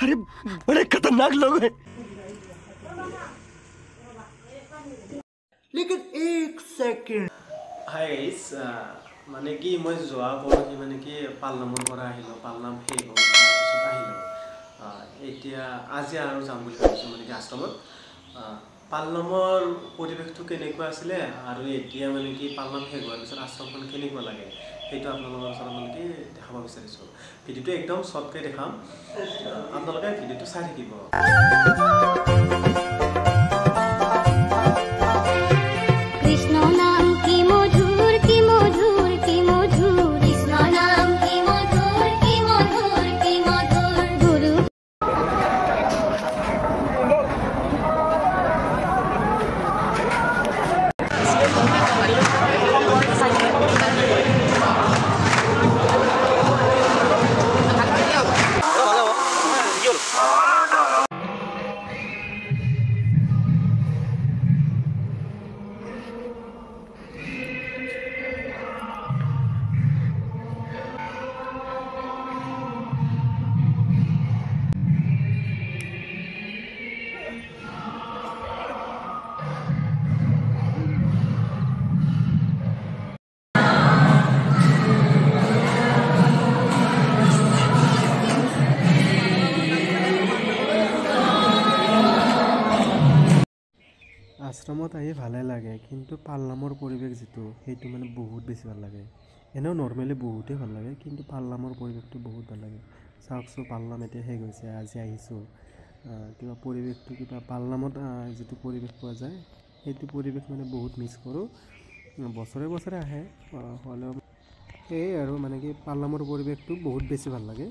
अरे बड़े खतरनाक लोग हैं। लेकिन एक सेकंड। हाय गाइस, माने कि मैं जोआ परहि माने कि पालनाমৰ পৰা আহিলো, পালনাম শেষ হ'ল তাৰপিছত আহিলো এতিয়া আজি আৰু যাম বুলি ভাবিছো মানে কি আশ্ৰমত। পালনামৰ পৰিৱেশটো কেনেকুৱা আছিলে আৰু এতিয়া মানে কি পালনাম শেষ হোৱাৰ পিছত আশ্ৰমখন কেনেকুৱা লাগে সেইটো আপোনালোকৰ ওচৰত মানে কি দেখাব বিচাৰিছো। ভিডিঅ'টো একদম শৰ্টকৈ দেখাম, আপোনালোকে ভিডিঅ'টো চাই থাকিব। আশ্ৰমত আহি ভালে লাগে, কিন্তু পালনামৰ পৰিৱেশ যিটো সেইটো মানে বহুত বেছি ভাল লাগে। এনেও নৰ্মেলি বহুতেই ভাল লাগে, কিন্তু পালনামৰ পৰিৱেশটো বহুত ভাল লাগে। চাওকচোন, পালনাম এতিয়া শেষ হৈছে, আজি আহিছোঁ। কিবা পৰিৱেশটো কিবা পালনামত যিটো পৰিৱেশ পোৱা যায় সেইটো পৰিৱেশ মানে বহুত মিছ কৰোঁ। বছৰে বছৰে আহে হ'লেও সেয়ে আৰু মানে কি পালনামৰ পৰিৱেশটো বহুত বেছি ভাল লাগে।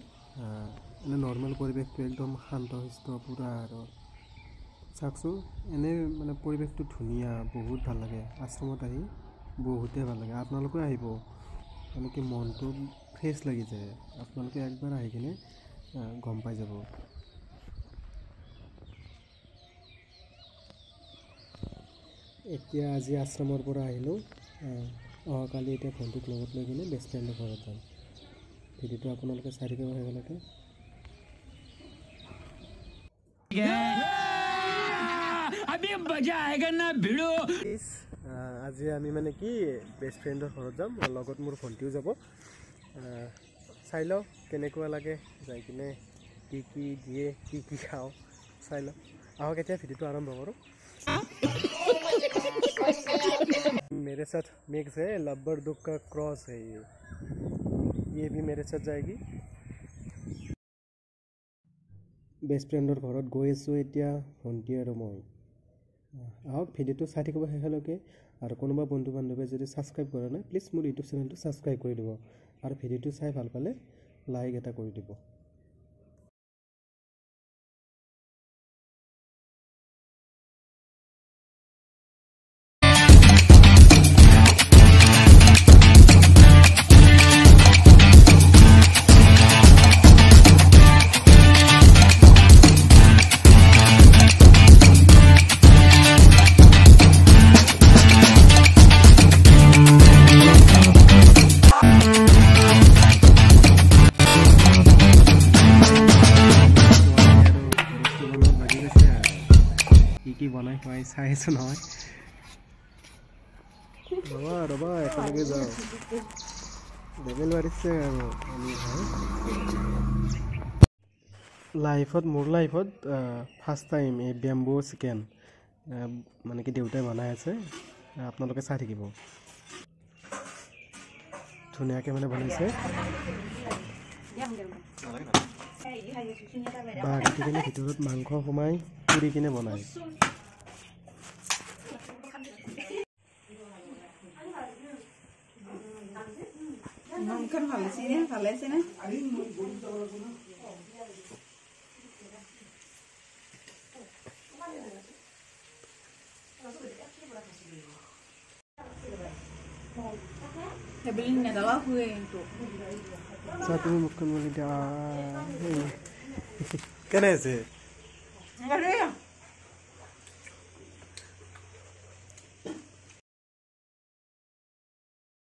এনে নৰ্মেল পৰিৱেশটো একদম শান্তশিষ্ট পূৰা আৰু চাওকচোন, এনে মানে পৰিৱেশটো ধুনীয়া, বহুত ভাল লাগে। আশ্ৰমত আহি বহুতেই ভাল লাগে। আপোনালোকে আহিব, মানে কি মনটো ফ্ৰেছ লাগি যায়। আপোনালোকে একবাৰ আহি কিনে গম পাই যাব। এতিয়া আজি আশ্ৰমৰ পৰা আহিলোঁ, অহাকালি এতিয়া ভণ্টিক লগত লৈ কিনে বেষ্ট ফ্ৰেণ্ডৰ ঘৰত যাম। ভিডিঅ'টো আপোনালোকে চাই থাকিব শেষলৈকে। আজি আমি মানে কি বেষ্ট ফ্ৰেণ্ডৰ ঘৰত যাম, লগত মোৰ ভণ্টিও যাব। চাই লওঁ কেনেকুৱা লাগে যাই কিনে, কি কি দিয়ে, কি কি খাওঁ চাই লওঁ। আহক এতিয়া ভিডিঅ'টো আৰম্ভ কৰোঁ। मेरे साथ मिक्स है, लब्बर दुख का क्रॉस है ये भी मेरे साथ जाएगी। বেষ্ট ফ্ৰেণ্ডৰ ঘৰত গৈ আছোঁ এতিয়া, ভণ্টি আৰু মই। আহক ভিডিঅ'টো চাই থাকিব শেষলৈকে। আৰু কোনোবা বন্ধু বান্ধৱে যদি ছাবস্ক্ৰাইব কৰা নাই, প্লিজ মোৰ ইউটিউব চেনেলটো ছাবস্ক্ৰাইব কৰি দিব। আৰু ভিডিঅ'টো চাই ভাল পালে লাইক এটা কৰি দিব। কি বনাই খুৱাই চাই আছোঁ নহয়। ৰবা ৰবা, একেলগে যাওঁ। লেভেল বাঢ়িছে আৰু মোৰ লাইফত ফাৰ্ষ্ট টাইম এই বেম্বো চিকেন মানে কি দেউতাই বনাই আছে। আপোনালোকে চাই থাকিব, ধুনীয়াকৈ মানে বনাইছে। বা কাটি কিনে ভিতৰত মাংস সোমাই পুৰি কিনে বনায়। ভালে আছে না? তুমি মুখখন বলি দিয়া কেনে আছে?